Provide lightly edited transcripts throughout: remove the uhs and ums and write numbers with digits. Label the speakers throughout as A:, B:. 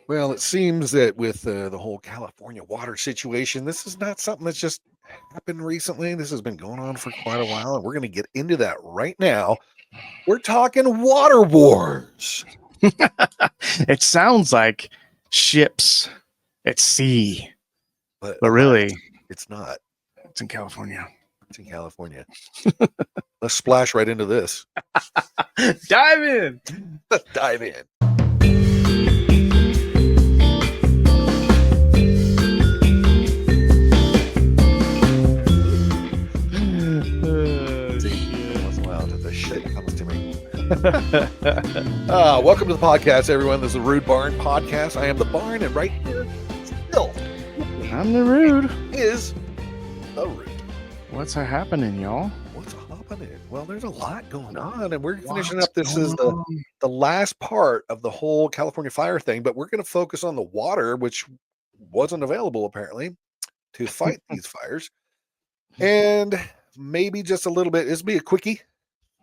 A: Well, it seems that with the whole California water situation, this is not something that's just happened recently. This has been going on for quite a while, and we're going to get into that right now. We're talking water wars.
B: It sounds like ships at sea,
A: But
B: really,
A: it's not.
B: it's in California.
A: It's in California. Let's splash right into this.
B: Dive in.
A: Let's dive in. Welcome to the podcast, everyone. This is the Rude Barn Podcast. I am the Barn, and right here, still,
B: I'm the Rude.
A: Is the Rude.
B: What's happening, y'all?
A: What's happening? Well, there's a lot going on, and we're finishing up. This is the last part of the whole California fire thing, but we're going to focus on the water, which wasn't available apparently to fight these fires, and maybe just a little bit. This will be a quickie.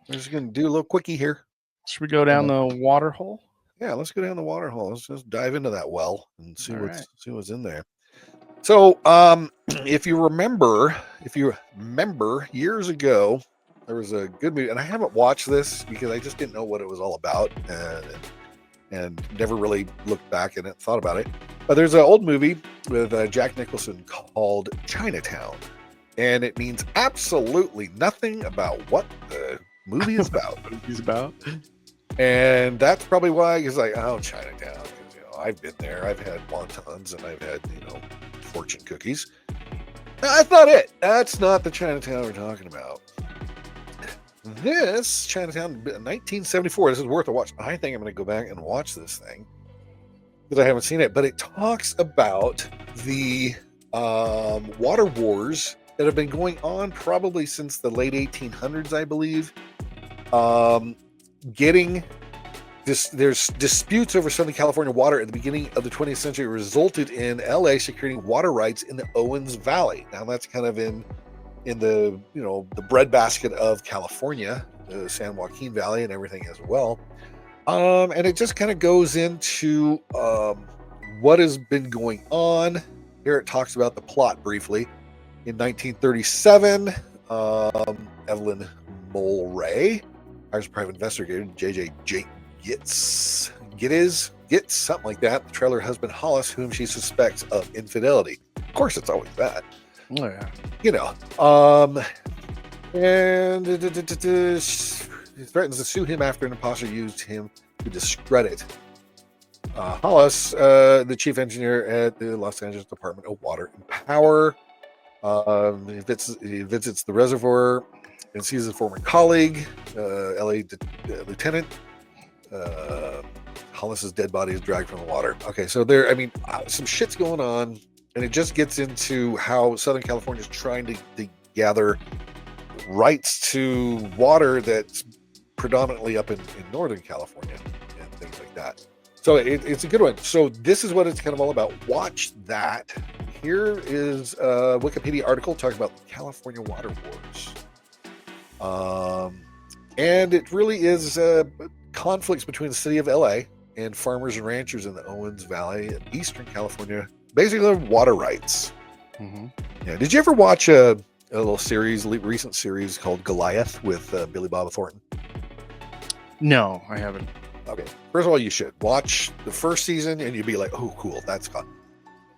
A: We're just going to do a little quickie here.
B: Should we go down the water hole?
A: Yeah, let's go down the water hole. Let's just dive into that well and see what's in there. So, if you remember years ago, there was a good movie, and I haven't watched this because I just didn't know what it was all about, and never really looked back and thought about it. But there's an old movie with Jack Nicholson called Chinatown, and it means absolutely nothing about what the movie is about.
B: What he's about.
A: And that's probably why he's like, oh, Chinatown. I've been there. I've had wontons and I've had, fortune cookies. That's not it. That's not the Chinatown we're talking about. This Chinatown, 1974. This is worth a watch. I think I'm going to go back and watch this thing because I haven't seen it. But it talks about the water wars that have been going on probably since the late 1800s, I believe. There's disputes over Southern California water at the beginning of the 20th century resulted in LA securing water rights in the Owens Valley. Now that's kind of in the the breadbasket of California, the San Joaquin Valley and everything as well. And it just kind of goes into what has been going on. Here it talks about the plot briefly. In 1937, Evelyn Mulray, Irish private investigator J.J. Gitz, something like that, the trailer husband Hollis, whom she suspects of infidelity. Of course, it's always that.
B: Oh, yeah.
A: And he threatens to sue him after an imposter used him to discredit Hollis, the chief engineer at the Los Angeles Department of Water and Power. He visits the reservoir and sees his former colleague, LA lieutenant. Hollis's dead body is dragged from the water. Okay, so some shit's going on, and it just gets into how Southern California is trying to gather rights to water that's predominantly up in Northern California and things like that. So it's a good one. So this is what it's kind of all about. Watch that. Here is a Wikipedia article talking about the California water wars. And it really is conflicts between the city of LA and farmers and ranchers in the Owens Valley in Eastern California, basically water rights.
B: Mm-hmm.
A: Yeah. Did you ever watch a little recent series called Goliath with Billy Bob Thornton?
B: No, I haven't.
A: Okay. First of all, you should watch the first season and you'd be like, oh, cool. That's fun.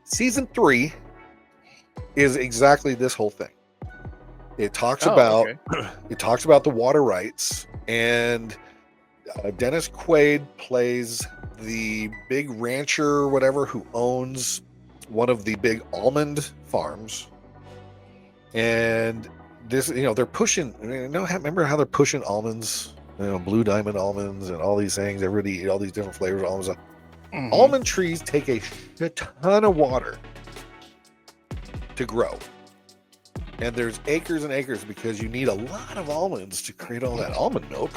A: Season 3 is exactly this whole thing. It talks about the water rights, and Dennis Quaid plays the big rancher or whatever who owns one of the big almond farms. And this, they're pushing. Remember how they're pushing almonds, blue diamond almonds, and all these things. Everybody eat all these different flavors of almonds. Mm-hmm. Almond trees take a ton of water to grow. And there's acres and acres because you need a lot of almonds to create all that almond milk.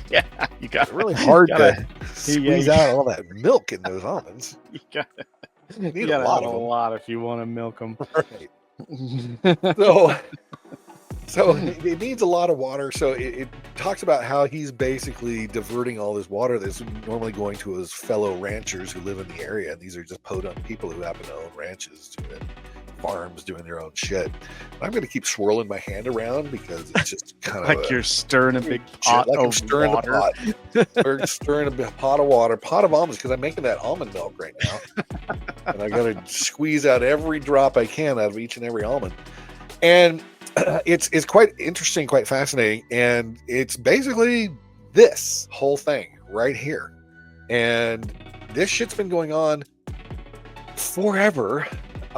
B: Yeah, you got
A: really hard to squeeze out all that milk in those almonds.
B: You got
A: a lot
B: if you want to milk them.
A: Right. So it needs a lot of water. So it talks about how he's basically diverting all this water that's normally going to his fellow ranchers who live in the area. And these are just podunk people who happen to own ranches and farms doing their own shit. I'm going to keep swirling my hand around because it's just kind of
B: like you're stirring a big pot
A: like I'm
B: of
A: stirring
B: water.
A: The pot. We're stirring a pot of water, pot of almonds, because I'm making that almond milk right now. And I got to squeeze out every drop I can out of each and every almond. And it's quite interesting, quite fascinating. And it's basically this whole thing right here. And this shit's been going on forever. It's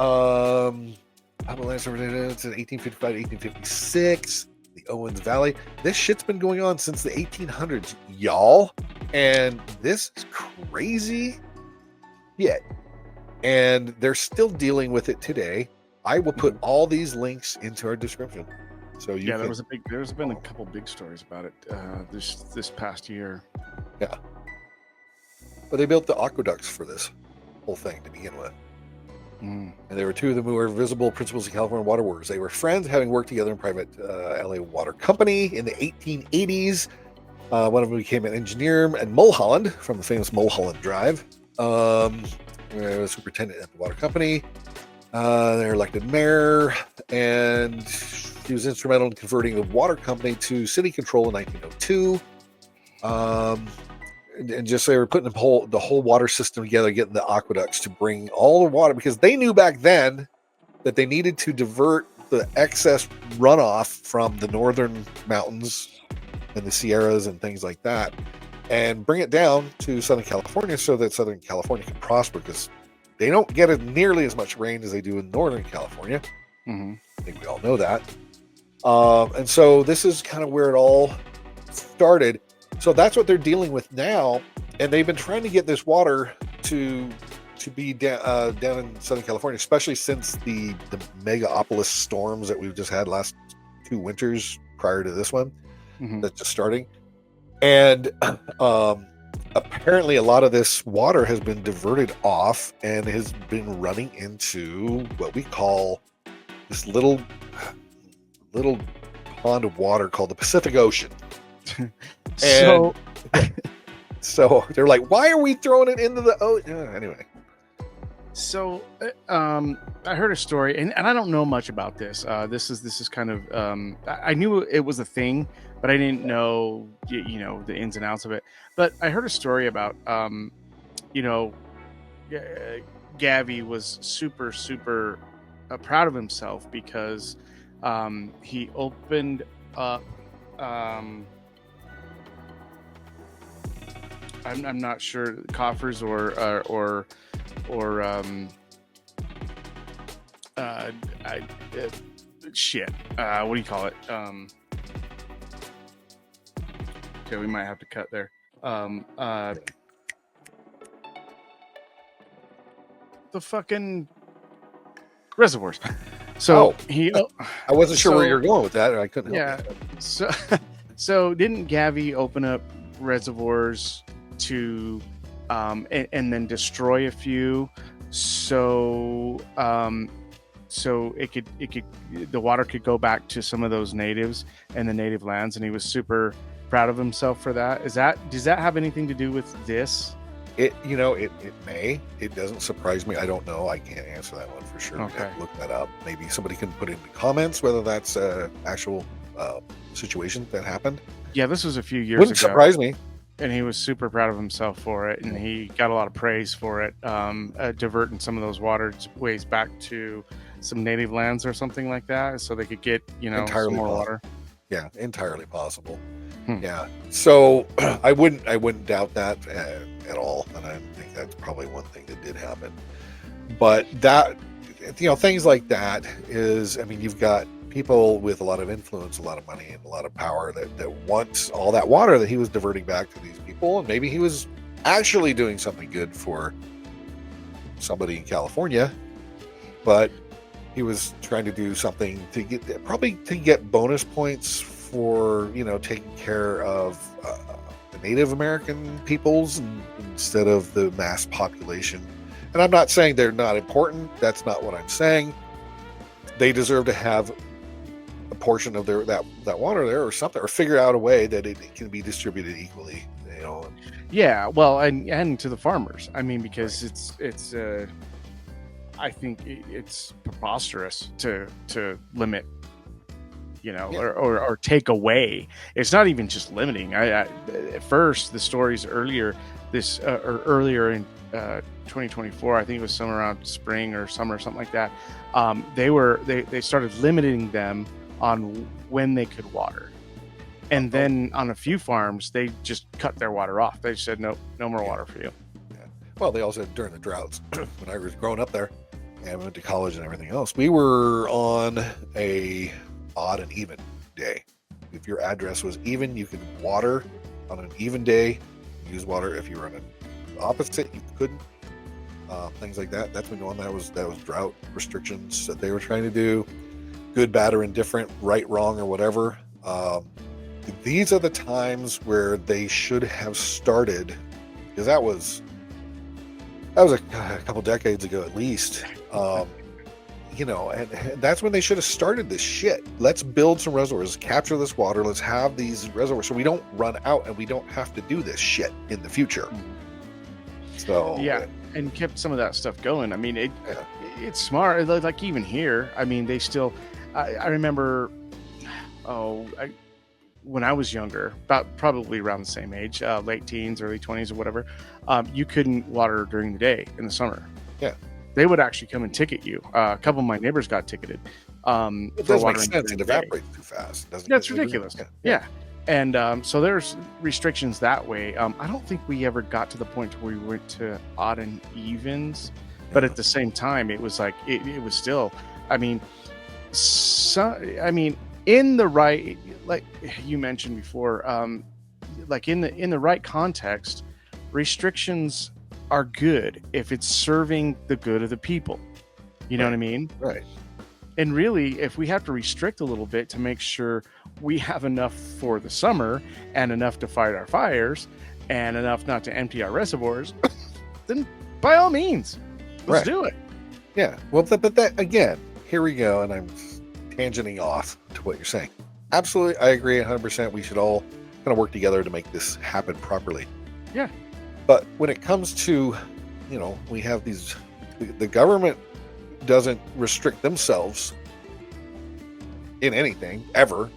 A: 1855 to 1856, the Owens Valley. This shit's been going on since the 1800s, y'all. And this is crazy. Yeah. And they're still dealing with it today. I will put all these links into our description. So you can...
B: there's been a couple big stories about it this past year.
A: Yeah. But they built the aqueducts for this whole thing to begin with. And there were two of them who were visible principals of California water workers. They were friends, having worked together in private LA water company in the 1880s. One of them became an engineer in Mulholland from the famous Mulholland Drive. Was superintendent at the water company. They're elected mayor, and he was instrumental in converting the water company to city control in 1902. And just they were putting the whole water system together, getting the aqueducts to bring all the water, because they knew back then that they needed to divert the excess runoff from the northern mountains and the Sierras and things like that, and bring it down to Southern California so that Southern California can prosper, because they don't get nearly as much rain as they do in Northern California. I think we all know that. And so this is kind of where it all started. So that's what they're dealing with now, and they've been trying to get this water to be down in Southern California, especially since the megaopolis storms that we've just had last 2 winters prior to this one that's just starting. And apparently a lot of this water has been diverted off and has been running into what we call this little pond of water called the Pacific Ocean. And so they're like, why are we throwing it into the ocean? Anyway.
B: So I heard a story, and I don't know much about this. This is kind of I knew it was a thing, but I didn't know the ins and outs of it. But I heard a story about Gavi was super proud of himself because he opened up. I'm not sure, coffers or shit. What do you call it? Okay, we might have to cut there. The fucking reservoirs. So
A: I wasn't sure where you're going with that, and I couldn't help
B: it. So didn't Gavi open up reservoirs to and then destroy a few so it could the water could go back to some of those natives and the native lands, and he was super proud of himself for that. Does that have anything to do with this?
A: It may. It doesn't surprise me. I don't know. I can't answer that one for sure.
B: Okay.
A: Have to look that up. Maybe somebody can put in the comments whether that's a actual situation that happened.
B: Yeah, this was a few years
A: Wouldn't
B: ago.
A: surprise me.
B: And he was super proud of himself for it, and he got a lot of praise for it, diverting some of those waterways back to some native lands or something like that, so they could get some more water.
A: Yeah, entirely possible. Yeah, so I wouldn't doubt that at all, and I think that's probably one thing that did happen. But that, things like that is, you've got people with a lot of influence, a lot of money, and a lot of power that wants all that water that he was diverting back to these people, and maybe he was actually doing something good for somebody in California, but he was trying to do something to get bonus points for taking care of the Native American peoples instead of the mass population. And I'm not saying they're not important. That's not what I'm saying. They deserve to have a portion of that water there or something, or figure out a way that it can be distributed equally.
B: Yeah, well, and to the farmers. I mean, because it's I think it's preposterous to limit, or take away. It's not even just limiting. I at first the stories earlier in 2024, I think it was somewhere around spring or summer, something like that. They started limiting them on when they could water. And then on a few farms, they just cut their water off. They said, no more water for you.
A: Yeah. Well, they also, during the droughts, when I was growing up there and went to college and everything else, we were on a odd and even day. If your address was even, you could water on an even day, use water. If you were on an opposite, you couldn't. Things like that. That's been going. That was drought restrictions that they were trying to do. Good, bad, or indifferent, right, wrong, or whatever. These are the times where they should have started, because that was a couple decades ago at least. And that's when they should have started this shit. Let's build some reservoirs, capture this water. Let's have these reservoirs so we don't run out and we don't have to do this shit in the future. So
B: yeah, and kept some of that stuff going. I mean, it's smart. Like even here, I mean, they still. I remember. When I was younger, about probably around the same age, late teens, early 20s or whatever, you couldn't water during the day in the summer.
A: Yeah.
B: They would actually come and ticket you. A couple of my neighbors got ticketed.
A: It doesn't make sense. It evaporates too fast.
B: That's ridiculous. Yeah. And so there's restrictions that way. I don't think we ever got to the point where we went to odd and evens, but at the same time, it was like, it was still, in the right, like you mentioned before, like in the right context, restrictions are good if it's serving the good of the people. You know what I mean?
A: Right.
B: And really, if we have to restrict a little bit to make sure we have enough for the summer and enough to fight our fires and enough not to empty our reservoirs, then by all means, let's do it.
A: Yeah. Well, but that again, here we go, and I'm tangenting off to what you're saying. Absolutely, I agree 100%. We should all kind of work together to make this happen properly.
B: Yeah.
A: But when it comes to, we have these, the government doesn't restrict themselves in anything ever.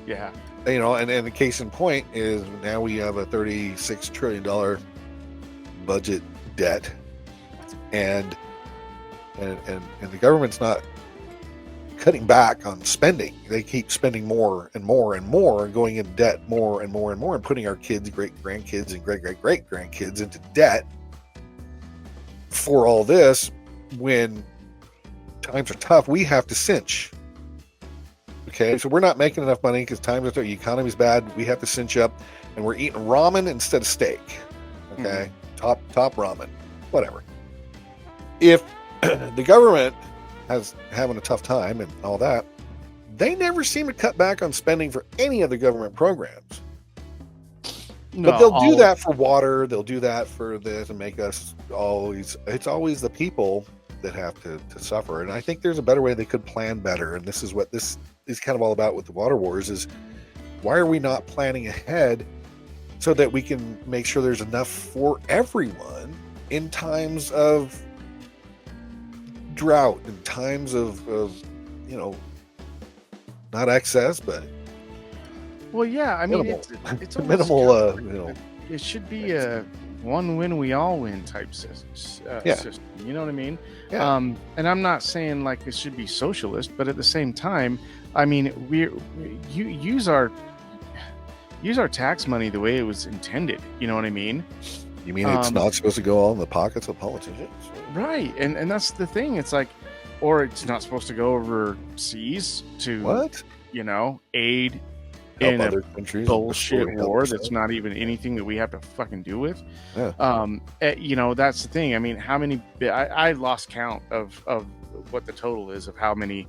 A: Yeah. And the case in point is now we have a $36 trillion budget debt, and the government's not cutting back on spending. They keep spending more and more and more, and going in debt more and more and more, and putting our kids, great grandkids, and great grandkids into debt for all this. When times are tough, we have to cinch. Okay, so we're not making enough money because times are tough. The economy's bad. We have to cinch up, and we're eating ramen instead of steak. Okay, top ramen, whatever. If the government has having a tough time and all that, they never seem to cut back on spending for any of the government programs. But they'll do that for water. They'll do that for this and make us always. It's always the people that have to suffer. And I think there's a better way. They could plan better. And this is what this is kind of all about with the water wars: is why are we not planning ahead so that we can make sure there's enough for everyone in times of drought, in times of not excess, but
B: minimal. It's minimal. It should be a one win we all win type system. You know what I mean?
A: Yeah.
B: And I'm not saying like it should be socialist, but at the same time, I mean, you use our tax money the way it was intended. You know what I mean?
A: You mean it's not supposed to go all in the pockets of politicians?
B: Right. And that's the thing. It's like, or it's not supposed to go overseas to aid in a bullshit war that's not even anything that we have to fucking do with. That's the thing. I mean, how many I lost count of what the total is of how many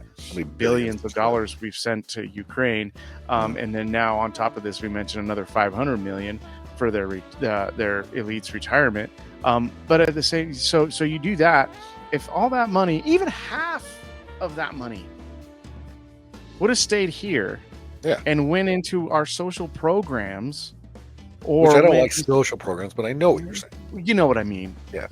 B: billions of dollars we've sent to Ukraine, and then now on top of this we mentioned another 500 million for their elite's retirement. But at the same, so you do that, if all that money, even half of that money would have stayed here and went into our social programs. Or
A: which I don't like social programs, but I know what you're saying.
B: You know what I mean.
A: Yeah.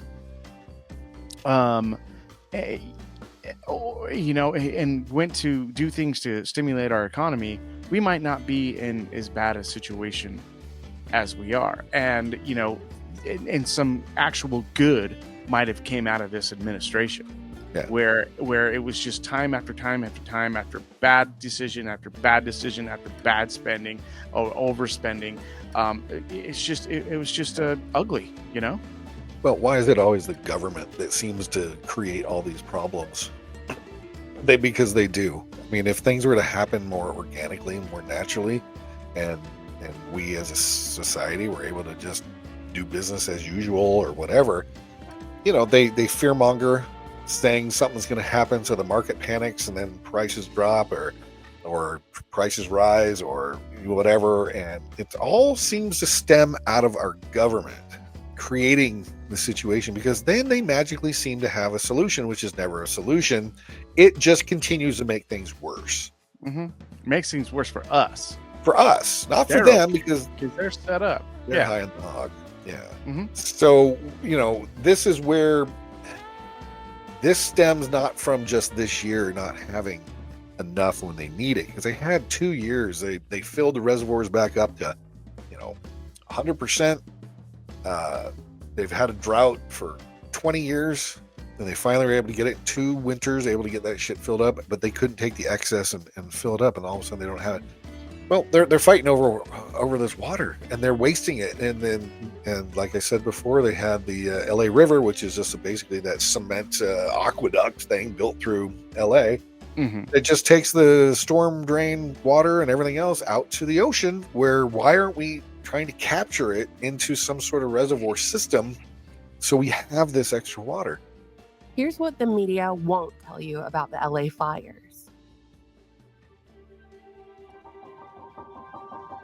B: You know, and went to do things to stimulate our economy, we might not be in as bad a situation as we are. And, you know, and some actual good might have came out of this administration.
A: Yeah.
B: Where it was just time after time after time after bad decision after bad decision after bad spending or overspending. It was just ugly, you know.
A: Well, why is it always the government that seems to create all these problems? Because they do. I mean, if things were to happen more organically, more naturally, and we as a society were able to just do business as usual or whatever, you know, they fearmonger, saying something's going to happen, so the market panics and then prices drop or prices rise or whatever, and it all seems to stem out of our government creating the situation, because then they magically seem to have a solution, which is never a solution. It just continues to make things worse.
B: Mm-hmm. Makes things worse for us,
A: not for them, because
B: they're set up.
A: They're high on the hog. Yeah.
B: Mm-hmm.
A: So, you know, this is where this stems not from just this year not having enough when they need it, because they had 2 years. They filled the reservoirs back up to, you know, 100%. They've had a drought for 20 years, and they finally were able to get it 2 winters, able to get that shit filled up, but they couldn't take the excess and fill it up, and all of a sudden they don't have it. Well, they're fighting over this water, and they're wasting it. And like I said before, they had the LA River, which is just basically that cement aqueduct thing built through LA.
B: Mm-hmm.
A: It just takes the storm drain water and everything else out to the ocean, where why aren't we trying to capture it into some sort of reservoir system so we have this extra water?
C: Here's what the media won't tell you about the LA fires.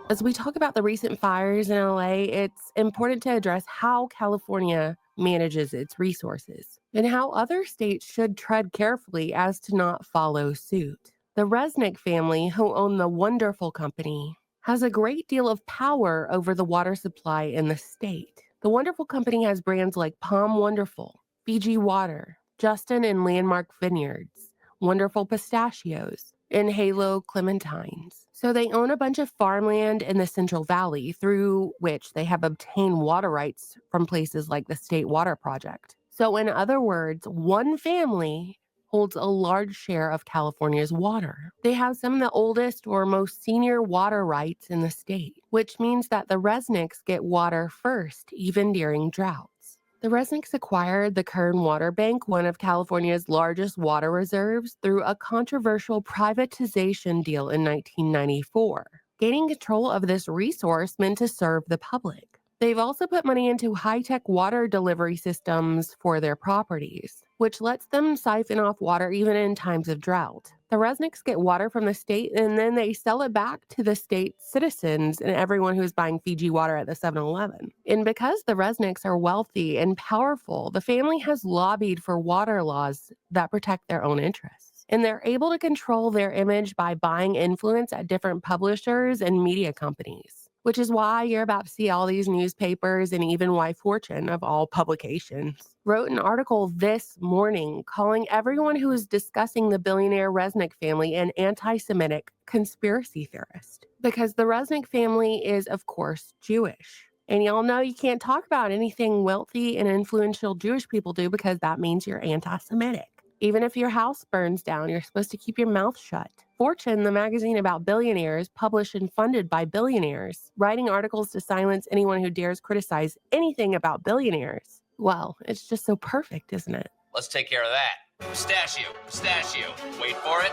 C: As we talk about the recent fires in LA, it's important to address how California manages its resources and how other states should tread carefully as to not follow suit. The Resnick family, who own the Wonderful Company, has a great deal of power over the water supply in the state. The Wonderful Company has brands like Palm Wonderful, Fiji Water, Justin and Landmark Vineyards, Wonderful Pistachios, and Halo Clementines. So they own a bunch of farmland in the Central Valley, through which they have obtained water rights from places like the State Water Project. So in other words, one family holds a large share of California's water. They have some of the oldest or most senior water rights in the state, which means that the Resnicks get water first, even during droughts. The Resnicks acquired the Kern Water Bank, one of California's largest water reserves, through a controversial privatization deal in 1994. Gaining control of this resource meant to serve the public. They've also put money into high-tech water delivery systems for their properties, which lets them siphon off water even in times of drought. The Resnicks get water from the state, and then they sell it back to the state's citizens and everyone who's buying Fiji water at the 7-Eleven. And because the Resnicks are wealthy and powerful, the family has lobbied for water laws that protect their own interests. And they're able to control their image by buying influence at different publishers and media companies, which is why you're about to see all these newspapers, and even why Fortune, of all publications, wrote an article this morning calling everyone who is discussing the billionaire Resnick family an anti-Semitic conspiracy theorist. Because the Resnick family is, of course, Jewish. And y'all know you can't talk about anything wealthy and influential Jewish people do, because that means you're anti-Semitic. Even if your house burns down, you're supposed to keep your mouth shut. Fortune, the magazine about billionaires, published and funded by billionaires, writing articles to silence anyone who dares criticize anything about billionaires. Well, it's just so perfect, isn't it?
D: Let's take care of that. Pistachio, pistachio. Wait for it.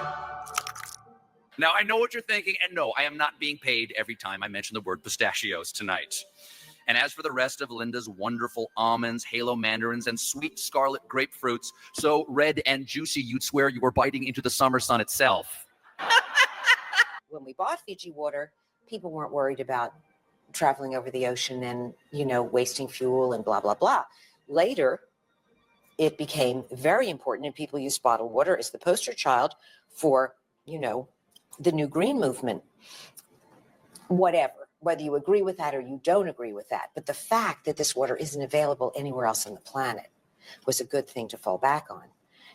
D: Now, I know what you're thinking, and no, I am not being paid every time I mention the word pistachios tonight. And as for the rest of Linda's wonderful almonds, halo mandarins, and sweet scarlet grapefruits, so red and juicy you'd swear you were biting into the summer sun itself.
E: When we bought Fiji water, people weren't worried about traveling over the ocean and, wasting fuel and blah, blah, blah. Later, it became very important, and people used bottled water as the poster child for, the New Green Movement, whatever, whether you agree with that or you don't agree with that. But the fact that this water isn't available anywhere else on the planet was a good thing to fall back on,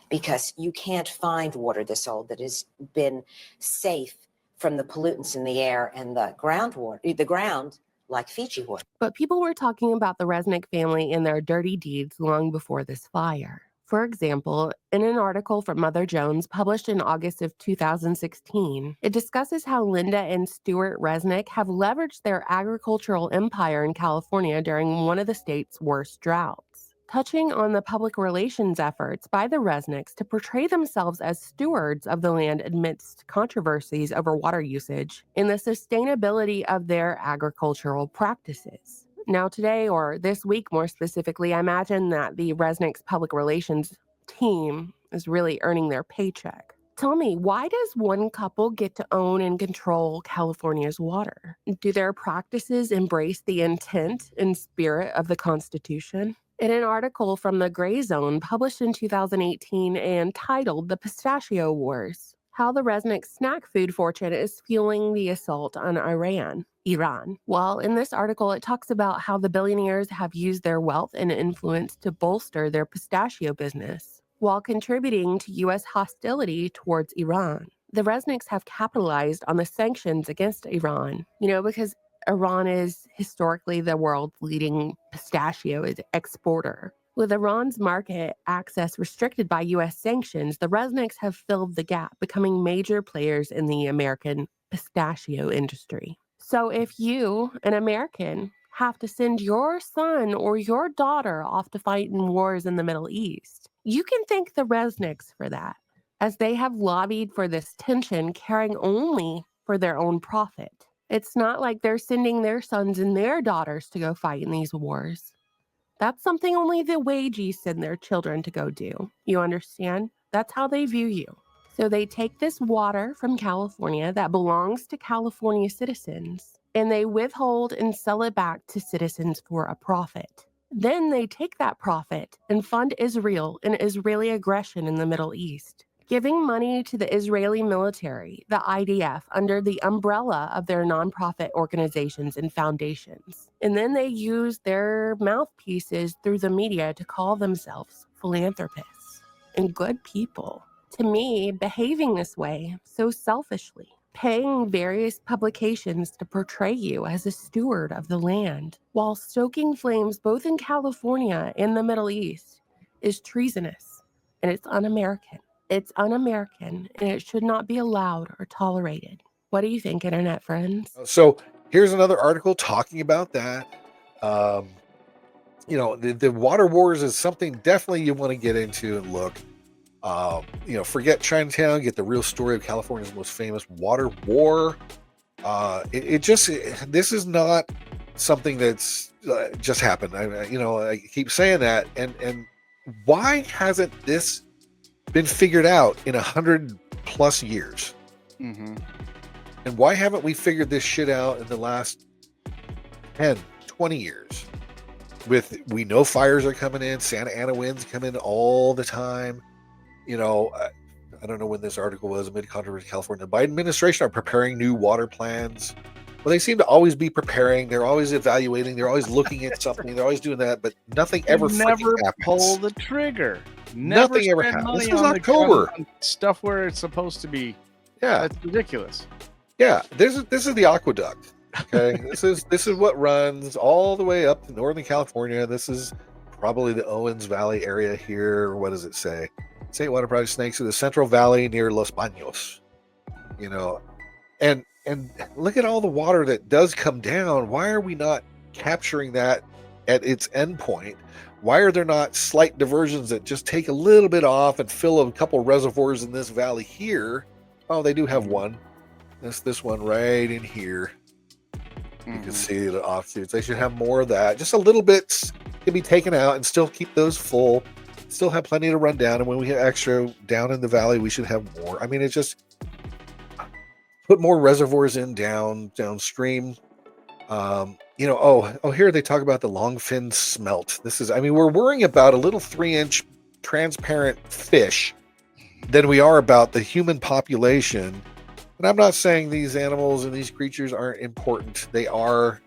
E: because you can't find water this old that has been safe from the pollutants in the air and the ground, like Fiji water.
C: But people were talking about the Resnick family and their dirty deeds long before this fire. For example, in an article from Mother Jones published in August of 2016, it discusses how Lynda and Stewart Resnick have leveraged their agricultural empire in California during one of the state's worst droughts, touching on the public relations efforts by the Resnicks to portray themselves as stewards of the land amidst controversies over water usage and the sustainability of their agricultural practices. Now today, or this week more specifically, I imagine that the Resnick's public relations team is really earning their paycheck. Tell me, why does one couple get to own and control California's water? Do their practices embrace the intent and spirit of the Constitution? In an article from the Gray Zone published in 2018 and titled The Pistachio Wars, how the Resnick snack food fortune is fueling the assault on Iran. Well, in this article, it talks about how the billionaires have used their wealth and influence to bolster their pistachio business, while contributing to U.S. hostility towards Iran. The Resnicks have capitalized on the sanctions against Iran, because Iran is historically the world's leading pistachio exporter. With Iran's market access restricted by U.S. sanctions, the Resnicks have filled the gap, becoming major players in the American pistachio industry. So if you, an American, have to send your son or your daughter off to fight in wars in the Middle East, you can thank the Resnicks for that, as they have lobbied for this tension, caring only for their own profit. It's not like they're sending their sons and their daughters to go fight in these wars. That's something only the wages send their children to go do. You understand? That's how they view you. So they take this water from California that belongs to California citizens, and they withhold and sell it back to citizens for a profit. Then they take that profit and fund Israel and Israeli aggression in the Middle East, giving money to the Israeli military, the IDF, under the umbrella of their nonprofit organizations and foundations. And then they use their mouthpieces through the media to call themselves philanthropists and good people. To me, behaving this way so selfishly, paying various publications to portray you as a steward of the land, while stoking flames both in California and the Middle East, is treasonous, and it's un-American. It's un-American, and it should not be allowed or tolerated. What do you think, internet friends?
A: So here's another article talking about that. The water wars is something definitely you want to get into and look. Forget Chinatown, get the real story of California's most famous water war. This is not something that's just happened. I keep saying that, and why hasn't this been figured out in 100+ years?
B: Mm-hmm.
A: And why haven't we figured this shit out in the last 10, 20 years? We know fires are coming in, Santa Ana winds come in all the time. I don't know when this article was, amid controversy in California. The Biden administration are preparing new water plans. Well, they seem to always be preparing. They're always evaluating. They're always looking at something. They're always doing that, but nothing ever freaking happens.
B: Pull the trigger.
A: Nothing ever happens. This was October.
B: Stuff where it's supposed to be.
A: Yeah,
B: that's ridiculous.
A: Yeah, this is the aqueduct. Okay, this is what runs all the way up to Northern California. This is probably the Owens Valley area here. What does it say? State Water Project snakes in the Central Valley near Los Baños. And look at all the water that does come down. Why are we not capturing that at its end point? Why are there not slight diversions that just take a little bit off and fill a couple reservoirs in this valley here? Oh, they do have one. This one right in here. You can see the offshoots. They should have more of that. Just a little bit can be taken out and still keep those full. Still have plenty to run down. And when we have extra down in the valley, we should have more. I mean, it's just put more reservoirs in downstream. Here they talk about the longfin smelt. We're worrying about a little 3-inch transparent fish than we are about the human population And I'm not saying these animals and these creatures aren't important. They are,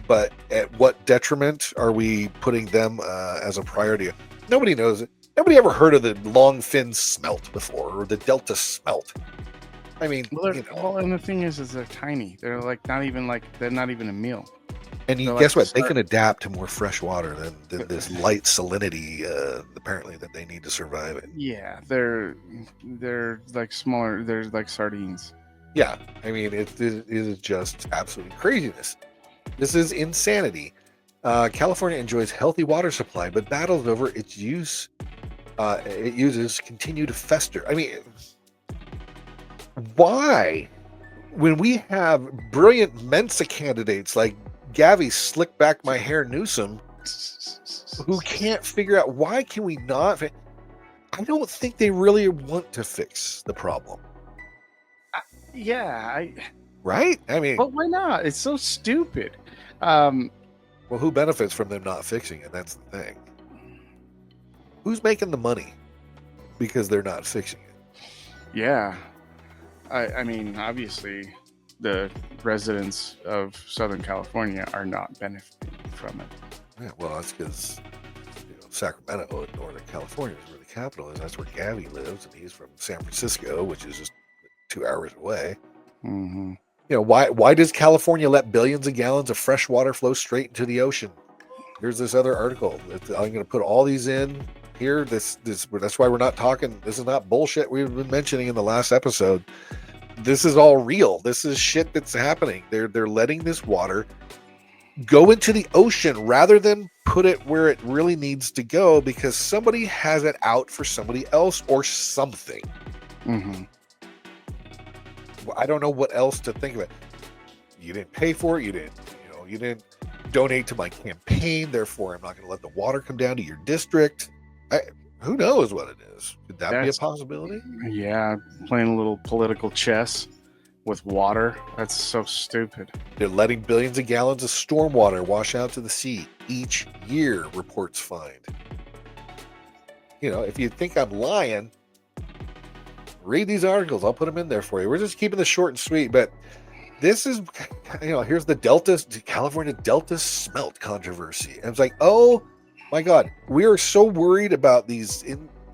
A: but at what detriment are we putting them as a priority? Nobody knows it. Nobody ever heard of the long fin smelt before, or the delta smelt. I mean,
B: well, and the thing is they're tiny. They're not even a meal.
A: And guess what? They can adapt to more fresh water than this light salinity, apparently, that they need to survive it.
B: Yeah, they're like smaller. They're like sardines.
A: Yeah, I mean, it is just absolute craziness. This is insanity. California enjoys healthy water supply, but battles over its use it uses continue to fester. I mean, why? When we have brilliant Mensa candidates like Gavi slick back my hair Newsom, who can't figure out why can we not? I don't think they really want to fix the problem.
B: Right?
A: I mean,
B: but why not? It's so stupid.
A: Well, who benefits from them not fixing it? That's the thing. Who's making the money because they're not fixing it?
B: Yeah. I mean, obviously, the residents of Southern California are not benefiting from it.
A: Yeah, well, that's because Sacramento in Northern California is where the capital is. That's where Gavi lives, and he's from San Francisco, which is just 2 hours away.
B: Mm-hmm.
A: Why does California let billions of gallons of fresh water flow straight into the ocean? Here's this other article. I'm going to put all these in here. That's why we're not talking. This is not bullshit we've been mentioning in the last episode. This is all real. This is shit that's happening. They're letting this water go into the ocean rather than put it where it really needs to go because somebody has it out for somebody else or something.
B: Mm-hmm.
A: I don't know what else to think of it. You didn't pay for it. You didn't donate to my campaign. Therefore, I'm not going to let the water come down to your district. Who knows what it is? Could that be a possibility?
B: Yeah, playing a little political chess with water. That's so stupid.
A: They're letting billions of gallons of stormwater wash out to the sea each year, reports find. If you think I'm lying, read these articles. I'll put them in there for you. We're just keeping this short and sweet, but this is, here's the California Delta smelt controversy. And it's like, oh my God, we are so worried about these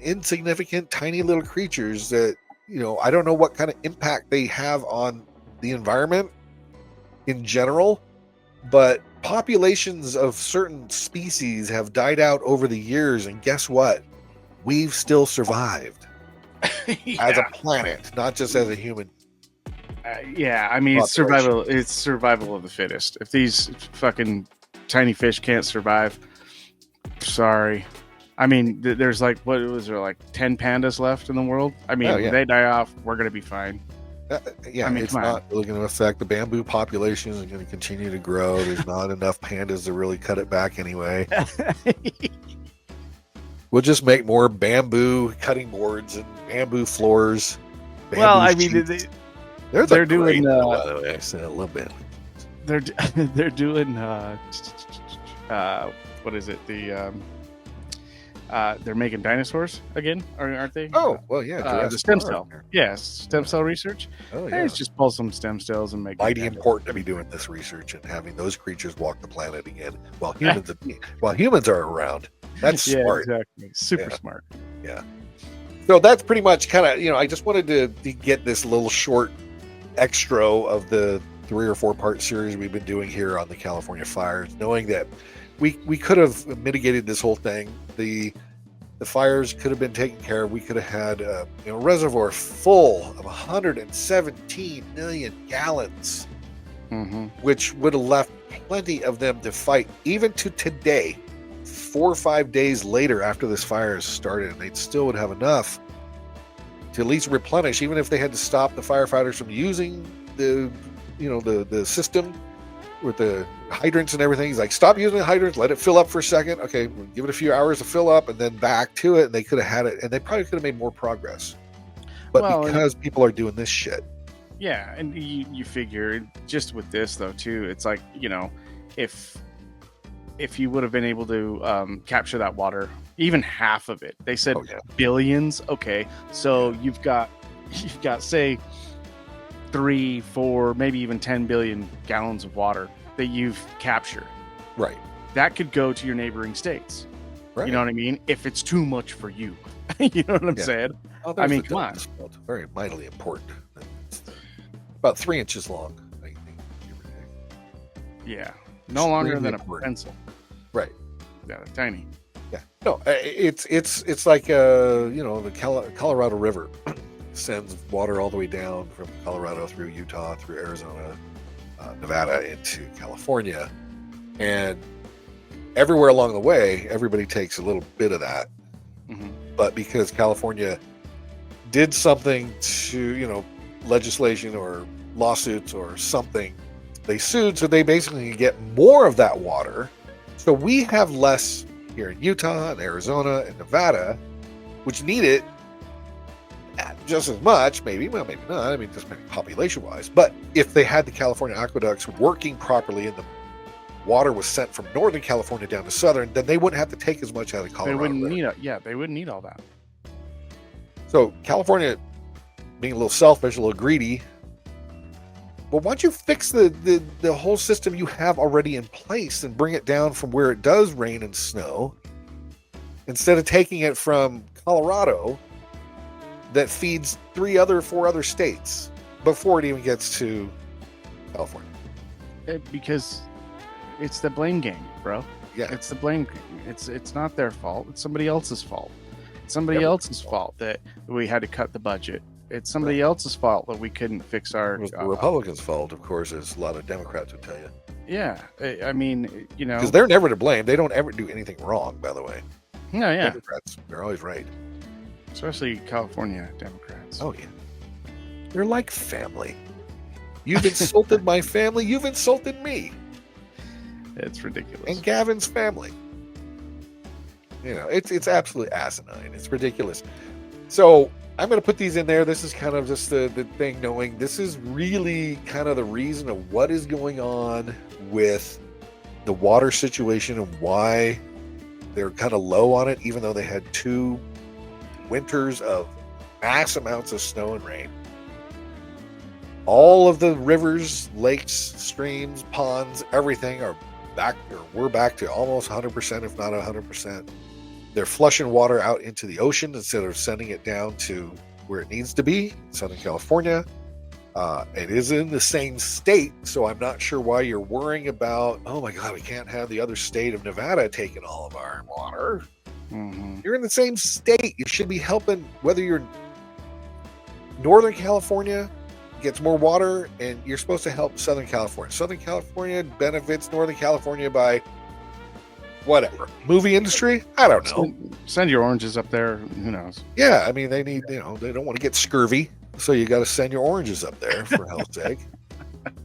A: insignificant, tiny little creatures that, I don't know what kind of impact they have on the environment in general, but populations of certain species have died out over the years. And guess what? We've still survived. As a planet, not just as a human.
B: I mean, it's survival of the fittest. If these fucking tiny fish can't survive, sorry. I mean, there's 10 pandas left in the world? I mean, if they die off, we're going to be fine.
A: It's not really going to affect the bamboo population. Is going to continue to grow. There's not enough pandas to really cut it back anyway. We'll just make more bamboo cutting boards and bamboo floors.
B: I mean, they're doing.
A: By the way, I said a little bit.
B: They're doing. What is it? They're making dinosaurs again, aren't they?
A: Oh, well, yeah.
B: The stem cell. Yes, stem cell research.
A: Oh, yeah.
B: It's just pull some stem cells and make.
A: Mighty important to be doing this research and having those creatures walk the planet again while humans are around. That's smart.
B: Exactly. Super smart.
A: Yeah. So that's pretty much kind of, I just wanted to get this little short extra of the 3 or 4 part series we've been doing here on the California fires, knowing that we could have mitigated this whole thing. The fires could have been taken care of. We could have had a reservoir full of 117 million gallons, which would have left plenty of them to fight, even to today. 4 or 5 days later after this fire has started, and they still would have enough to at least replenish, even if they had to stop the firefighters from using the system with the hydrants and everything. He's like, stop using the hydrants, let it fill up for a second. Okay, we'll give it a few hours to fill up and then back to it. And they could have had it, and they probably could have made more progress. But because people are doing this shit.
B: Yeah, and you figure just with this though too, it's like, if you would have been able to capture that water, even half of it, they said billions. Okay, so you've got say 3, 4, maybe even 10 billion gallons of water that you've captured.
A: Right.
B: That could go to your neighboring states.
A: Right.
B: You know what I mean? If it's too much for you. You know what I'm saying?
A: Oh,
B: I mean,
A: the
B: come on.
A: Delta Fault. Very mightily important. It's about 3 inches long, I think.
B: Yeah. No longer
A: Extremely
B: than a
A: important.
B: pencil.
A: Right.
B: Yeah, tiny.
A: Yeah. No, it's like the Colorado River sends water all the way down from Colorado through Utah, through Arizona, Nevada into California, and everywhere along the way, everybody takes a little bit of that.
B: Mm-hmm.
A: But because California did something to, legislation or lawsuits or something, they sued, so they basically get more of that water. So we have less here in Utah and Arizona and Nevada, which need it just as much, maybe not. I mean, just maybe population-wise. But if they had the California aqueducts working properly and the water was sent from Northern California down to Southern, then they wouldn't have to take as much out of Colorado.
B: They wouldn't need it. Yeah, they wouldn't need all that.
A: So California being a little selfish, a little greedy. Well, why don't you fix the whole system you have already in place and bring it down from where it does rain and snow, instead of taking it from Colorado that feeds 4 other states before it even gets to California?
B: Because it's the blame game, bro.
A: Yeah.
B: It's the blame game. It's not their fault. It's somebody else's fault. It's somebody else's fault that we had to cut the budget. It's somebody else's fault that we couldn't fix our...
A: It was the Republicans' fault, of course, as a lot of Democrats would tell you.
B: Yeah. I mean,
A: Because they're never to blame. They don't ever do anything wrong, by the way.
B: No, yeah.
A: Democrats, they're always right.
B: Especially California Democrats.
A: Oh, yeah. They're like family. You've insulted my family. You've insulted me.
B: It's ridiculous.
A: And Gavin's family. It's absolutely asinine. It's ridiculous. So I'm going to put these in there. This is kind of just the thing, knowing this is really kind of the reason of what is going on with the water situation and why they're kind of low on it, even though they had 2 winters of mass amounts of snow and rain. All of the rivers, lakes, streams, ponds, everything are back, or we're back to almost 100%, if not 100%. They're flushing water out into the ocean instead of sending it down to where it needs to be, Southern California. It is in the same state, so I'm not sure why you're worrying about, oh my God, we can't have the other state of Nevada taking all of our water.
B: Mm-hmm.
A: You're in the same state. You should be helping, whether you're Northern California gets more water, and you're supposed to help Southern California. Southern California benefits Northern California by whatever. Movie industry? I don't know.
B: Send your oranges up there. Who knows?
A: Yeah, I mean, they need, they don't want to get scurvy, so you got to send your oranges up there, for hell's sake.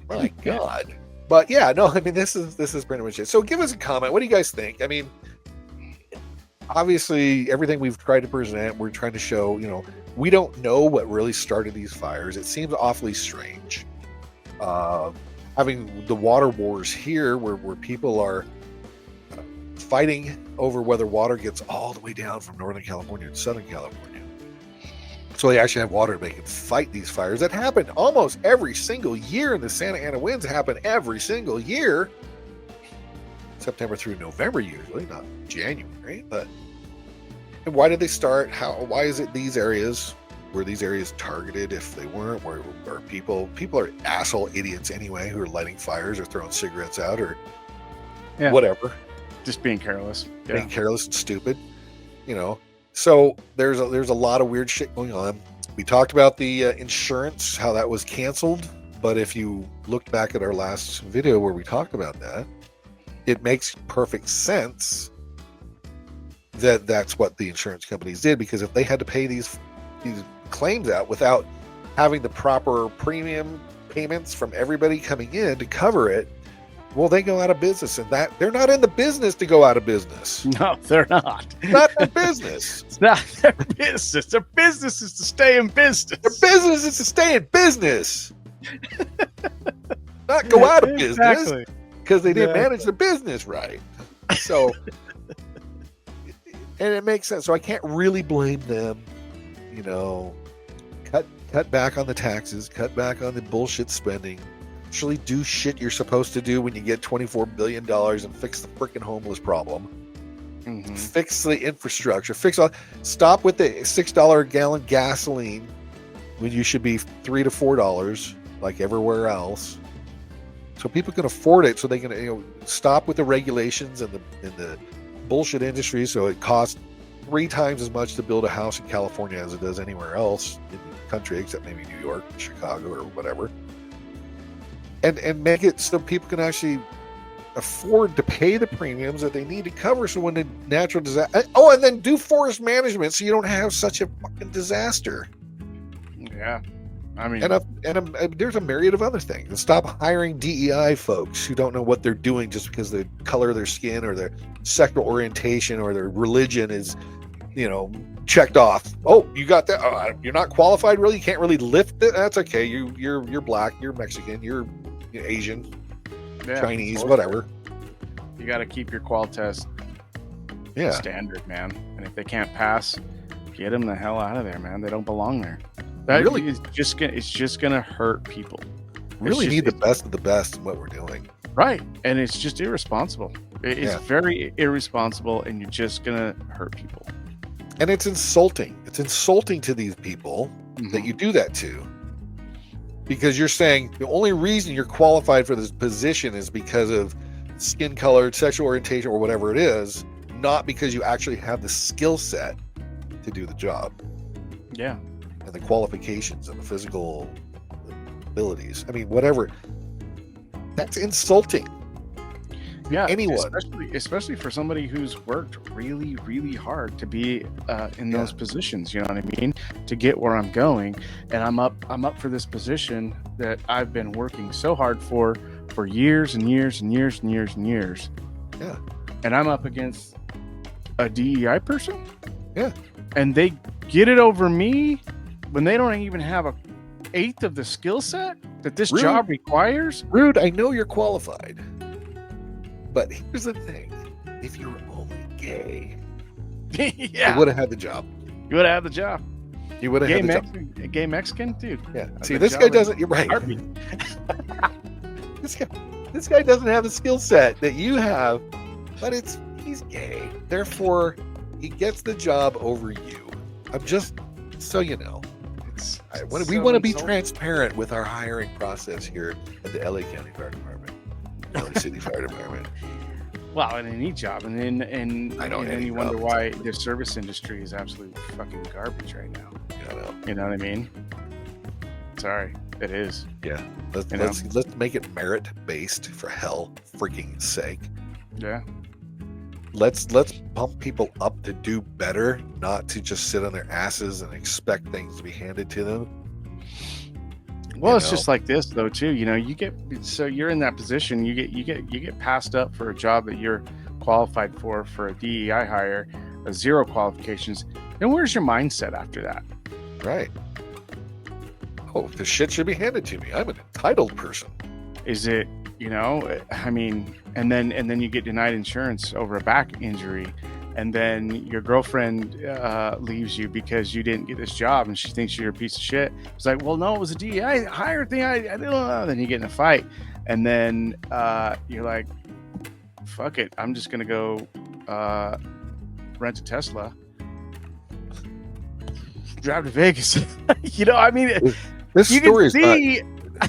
A: My God. But yeah, no, I mean, this is pretty much it. So give us a comment. What do you guys think? I mean, obviously, everything we've tried to present, we're trying to show, we don't know what really started these fires. It seems awfully strange. Having the water wars here where people are fighting over whether water gets all the way down from Northern California to Southern California. So they actually have water they can fight these fires that happen almost every single year, and the Santa Ana winds happen every single year. September through November usually, not January. But and why did they start? Why is it these areas? Were these areas targeted? If they weren't, were people are asshole idiots anyway, who are lighting fires or throwing cigarettes out or whatever.
B: Just being careless. Yeah.
A: Being careless and stupid. So there's a lot of weird shit going on. We talked about the insurance, how that was canceled. But if you looked back at our last video where we talked about that, it makes perfect sense that that's what the insurance companies did, because if they had to pay these claims out without having the proper premium payments from everybody coming in to cover it, well, they go out of business, and that they're not in the business to go out of business.
B: No, they're not.
A: Not their business.
B: It's not their business. Their business is to stay in business.
A: Their business is to stay in business. Not go out of business because they didn't manage the business right. So, and it makes sense. So I can't really blame them. cut back on the taxes, cut back on the bullshit spending, actually do shit you're supposed to do when you get $24 billion and fix the freaking homeless problem.
B: Mhm.
A: Fix the infrastructure, stop with the $6 a gallon gasoline when you should be $3 to $4 like everywhere else. So people can afford it, so they can stop with the regulations and the bullshit industry. So it costs 3 times as much to build a house in California as it does anywhere else in the country, except maybe New York, Chicago, or whatever. And make it so people can actually afford to pay the premiums that they need to cover. So when the natural disaster, and then do forest management so you don't have such a fucking disaster.
B: Yeah. I mean,
A: and there's a myriad of other things. And stop hiring DEI folks who don't know what they're doing just because the color of their skin or their sexual orientation or their religion is, checked off. Oh, you got that? Oh, you're not qualified, really. You can't really lift it. That's okay. You're black. You're Mexican. You're Asian, Chinese, whatever.
B: You got to keep your qual test standard, man. And if they can't pass, get them the hell out of there, man. They don't belong there. That really is just gonna hurt people.
A: Really need the best of the best in what we're doing,
B: right? And it's just irresponsible. It's very irresponsible, and you're just gonna hurt people.
A: And it's insulting. It's insulting to these people that you do that to, because you're saying the only reason you're qualified for this position is because of skin color, sexual orientation, or whatever it is, not because you actually have the skill set to do the job.
B: Yeah.
A: And the qualifications and the physical abilities. I mean, whatever. That's insulting.
B: Yeah,
A: anyone,
B: especially for somebody who's worked really, really hard to be in those positions. You know what I mean? To get where I'm going, and I'm up for this position that I've been working so hard for years and years and years and years and years.
A: Yeah.
B: And I'm up against a DEI person.
A: Yeah.
B: And they get it over me when they don't even have a eighth of the skill set that this job requires.
A: Rude, I know you're qualified, but here's the thing: if you were only gay, you would have had the job.
B: You would have had the job.
A: You would have had the job.
B: A gay Mexican, dude.
A: Yeah. See, this guy doesn't. You're right. This guy doesn't have the skill set that you have, but he's gay. Therefore, he gets the job over you. I'm just so you know. We want to be transparent with our hiring process here at the LA County Fire Department, LA City Fire Department.
B: Well, in any job, and then you wonder why the service industry is absolute fucking garbage right now.
A: Yeah, I know.
B: You know what I mean? Sorry, it is.
A: Yeah, let's make it merit based, for hell freaking sake.
B: Yeah.
A: Let's pump people up to do better, not to just sit on their asses and expect things to be handed to them.
B: Well, it's just like this though too. You're in that position. You get passed up for a job that you're qualified for a DEI hire, a 0 qualifications. Then where's your mindset after that?
A: Right. Oh, the shit should be handed to me. I'm an entitled person.
B: Is it? I mean, and then you get denied insurance over a back injury, and then your girlfriend leaves you because you didn't get this job, and she thinks you're a piece of shit. It's like, well, no, it was a DEI hire thing. I don't know. Then you get in a fight, and then you're like, fuck it, I'm just gonna go rent a Tesla, drive to Vegas. I mean,
A: this story is not.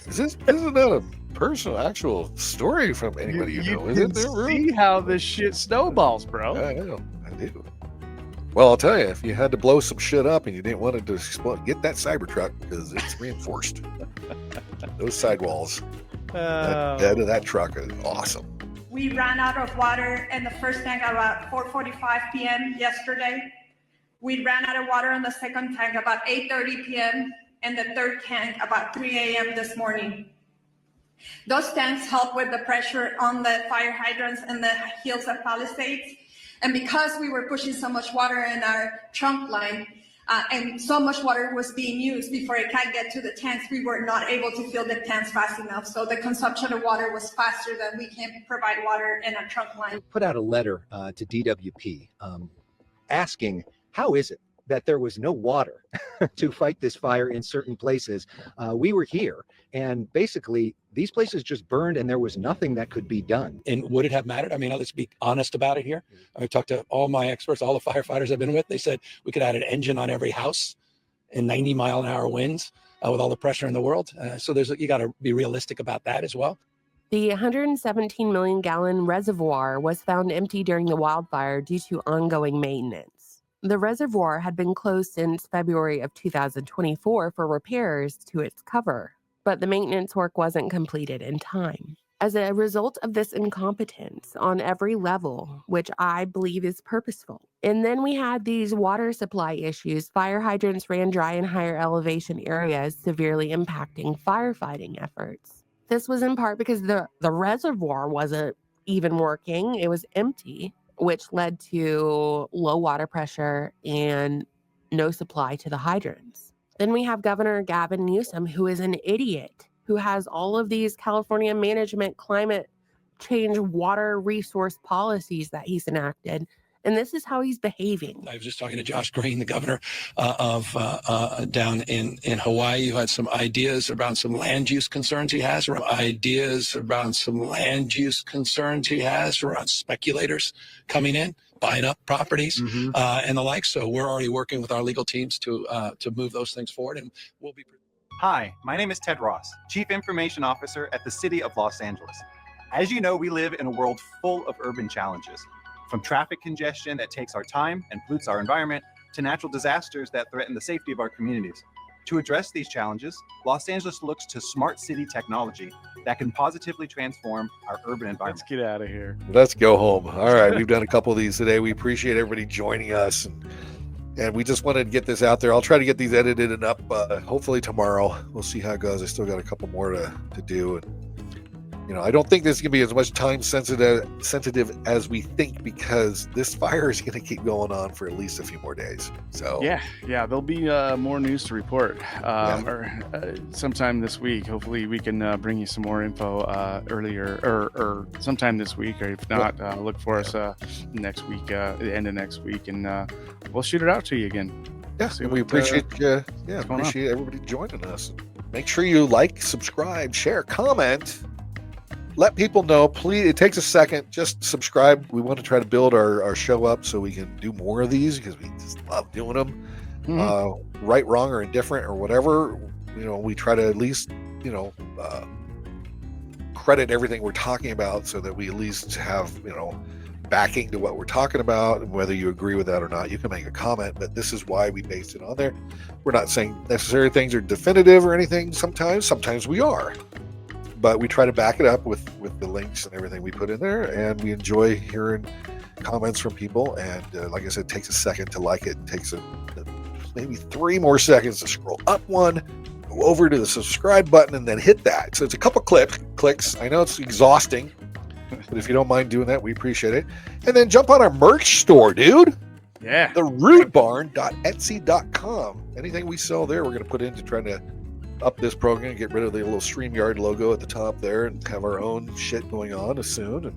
A: This is not a personal, actual story from anybody you know.
B: You can see how this shit snowballs, bro.
A: I know, I do. Well, I'll tell you, if you had to blow some shit up and you didn't want it to explode, get that Cybertruck, because it's reinforced. Those sidewalls, that bed of that truck is awesome.
F: We ran out of water in the first tank about 4:45 p.m. yesterday. We ran out of water in the second tank about 8:30 p.m. and the third tank about 3 a.m. this morning. Those tanks help with the pressure on the fire hydrants and the hills of Palisades. And because we were pushing so much water in our trunk line and so much water was being used before it can get to the tanks, we were not able to fill the tanks fast enough. So the consumption of water was faster than we can provide water in our trunk line.
G: Put out a letter to DWP asking, how is it that there was no water to fight this fire in certain places, we were here, and basically these places just burned and there was nothing that could be done.
H: And would it have mattered? I mean, let's be honest about it here. I talked to all my experts, all the firefighters I've been with. They said we could add an engine on every house in 90-mile-an-hour winds with all the pressure in the world. So you got to be realistic about that as well.
C: The 117 million gallon reservoir was found empty during the wildfire due to ongoing maintenance. The reservoir had been closed since February of 2024 for repairs to its cover, but the maintenance work wasn't completed in time. As a result of this incompetence on every level, which I believe is purposeful. And then we had these water supply issues. Fire hydrants ran dry in higher elevation areas, severely impacting firefighting efforts. This was in part because the reservoir wasn't even working. It was empty, which led to low water pressure and no supply to the hydrants. Then we have Governor Gavin Newsom, who is an idiot, who has all of these California management climate change water resource policies that he's enacted. And this is how he's behaving.
H: I was just talking to Josh Green, the governor of down in Hawaii, who had some ideas around some land use concerns he has, around speculators coming in, buying up properties and the like. So we're already working with our legal teams to move those things forward, and we'll be.
I: Hi, my name is Ted Ross, Chief Information Officer at the City of Los Angeles. As you know, we live in a world full of urban challenges. From traffic congestion that takes our time and pollutes our environment, to natural disasters that threaten the safety of our communities. To address these challenges, Los Angeles looks to smart city technology that can positively transform our urban environment.
B: Let's get out of here.
A: Let's go home. All right, we've done a couple of these today. We appreciate everybody joining us, and we just wanted to get this out there. I'll try to get these edited and up hopefully tomorrow. We'll see how it goes. I still got a couple more to do, and I don't think this is going to be as much time sensitive as we think, because this fire is going to keep going on for at least a few more days. So
B: yeah, there'll be more news to report or sometime this week. Hopefully we can bring you some more info earlier or sometime this week, or if not, look for us next week, the end of next week, and we'll shoot it out to you again.
A: Yeah, and we appreciate appreciate everybody joining us. Make sure you like, subscribe, share, comment. Let people know, please. It takes a second. Just subscribe. We want to try to build our show up so we can do more of these, because we just love doing them. Right, wrong, or indifferent, or whatever. We try to at least, credit everything we're talking about, so that we at least have, backing to what we're talking about. And whether you agree with that or not, you can make a comment. But this is why we based it on there. We're not saying necessary things are definitive or anything. Sometimes we are. But we try to back it up with the links and everything we put in there, and we enjoy hearing comments from people. And like I said, it takes a second to like it. It takes maybe 3 more seconds to scroll up one, go over to the subscribe button, and then hit that. So it's a couple clicks. I know it's exhausting, but if you don't mind doing that, we appreciate it. And then jump on our merch store, dude.
B: Yeah.
A: The rootbarn.etsy.com. Anything we sell there, we're going to put into trying to up this program and get rid of the little StreamYard logo at the top there, and have our own shit going on soon,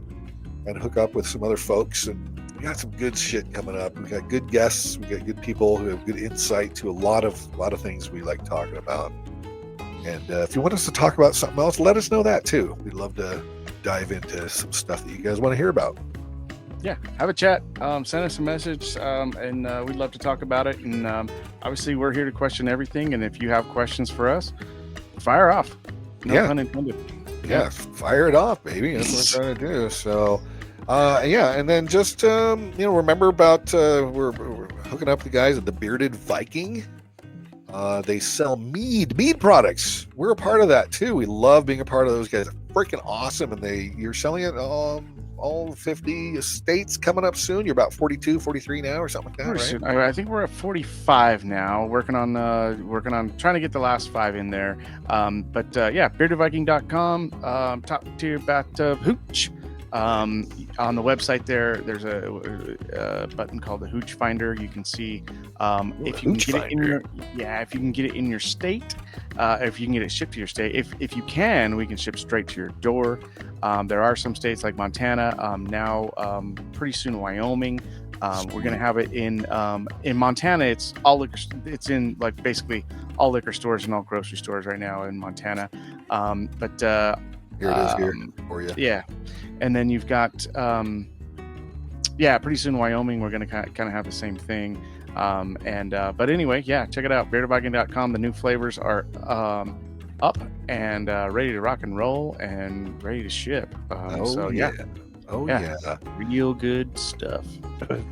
A: and hook up with some other folks. And we got some good shit coming up. We got good guests. We got good people who have good insight to a lot of things we like talking about. And if you want us to talk about something else, let us know that too. We'd love to dive into some stuff that you guys want to hear about.
B: Yeah, have a chat. Send us a message, and we'd love to talk about it. And obviously, we're here to question everything. And if you have questions for us, fire off. No pun intended.
A: Yeah, fire it off, baby. That's what we're trying to do. So, and then just remember about we're hooking up the guys at the Bearded Viking. They sell mead products. We're a part of that too. We love being a part of those guys. They're freaking awesome, and you're selling it all 50 states coming up soon. You're about 42, 43 now, or something like that, right?
B: I think we're at 45 now. Working on trying to get the last 5 in there. beardedviking.com. Top tier bathtub hooch. On the website there's a button called the Hooch Finder. You can see if you can get it in your state, if you can get it shipped to your state. If you can, we can ship straight to your door. There are some states like Montana, now pretty soon Wyoming, We're gonna have it in Montana. It's all liquor. It's in like basically all liquor stores and all grocery stores right now in Montana. But
A: here it is here for you.
B: Yeah, and then you've got pretty soon Wyoming. We're gonna kind of have the same thing. But anyway, yeah, check it out. BearDogViking.com. The new flavors are up and ready to rock and roll and ready to ship. Real good stuff.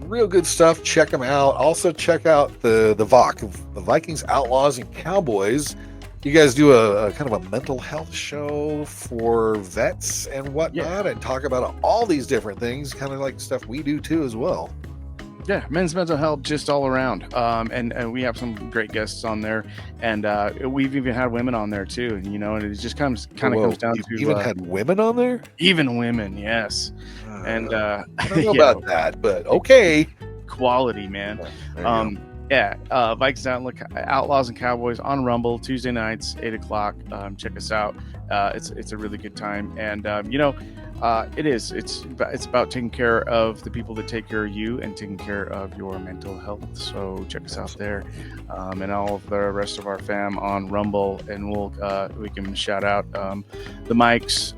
A: Real good stuff. Check them out. Also check out the VOC, the Vikings, Outlaws, and Cowboys. You guys do a kind of a mental health show for vets and whatnot, and talk about all these different things, kind of like stuff we do too as well.
B: Yeah, men's mental health just all around. And we have some great guests on there, and we've even had women on there too. And it just kind of comes down to
A: even had women on there.
B: Even women, yes. And
A: I don't know about that, but okay.
B: Quality, man. Vikings, Outlaws, and Cowboys on Rumble Tuesday nights, 8:00. Check us out. It's a really good time, and it's about taking care of the people that take care of you and taking care of your mental health. So check us out there, and all of the rest of our fam on Rumble, and we can shout out the mics,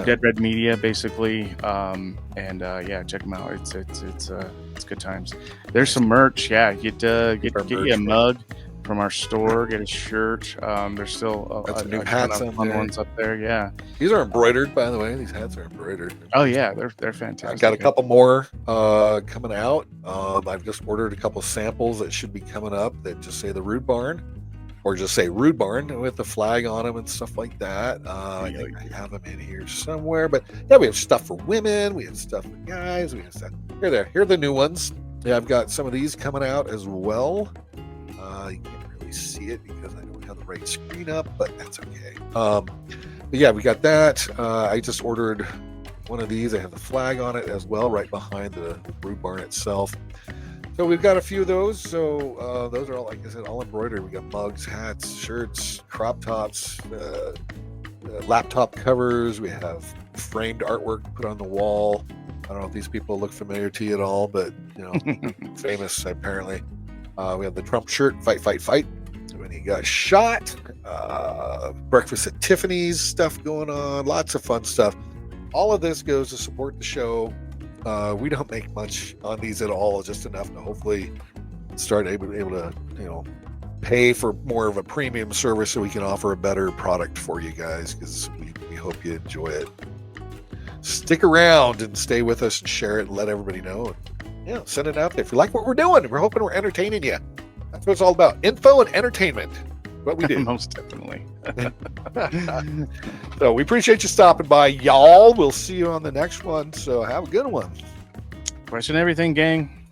B: Dead Red Media, basically, check them out. It's good times. There's some merch. Yeah, get you a mug from our store. Get a shirt. There's still
A: some new hats
B: on fun ones up there. Yeah,
A: these are embroidered, by the way. These hats are embroidered.
B: Oh yeah, they're fantastic.
A: I've got a couple more coming out. I've just ordered a couple samples that should be coming up that just say the Rude Barn, or just say Rude Barn with the flag on them and stuff like that. I think I have them in here somewhere. But yeah, we have stuff for women. We have stuff for guys. We have stuff. Here are the new ones. Yeah, I've got some of these coming out as well. You can't really see it because I don't have the right screen up, but that's okay. But yeah, we got that. I just ordered one of these. I have the flag on it as well, right behind the Rude Barn itself. So we've got a few of those. So those are all, like I said, all embroidered. We got mugs, hats, shirts, crop tops, laptop covers. We have framed artwork put on the wall. I don't know if these people look familiar to you at all, but famous apparently. We have the Trump shirt, fight, fight, fight, when he got shot. Breakfast at Tiffany's stuff going on. Lots of fun stuff. All of this goes to support the show. We don't make much on these at all, just enough to hopefully start able to pay for more of a premium service so we can offer a better product for you guys, because we hope you enjoy it. Stick around and stay with us and share it and let everybody know. Send it out there. If you like what we're doing, we're hoping we're entertaining you. That's what it's all about. Info and entertainment. What we do.
B: Most definitely.
A: So we appreciate you stopping by, y'all. We'll see you on the next one. So have a good one.
B: Question everything, gang.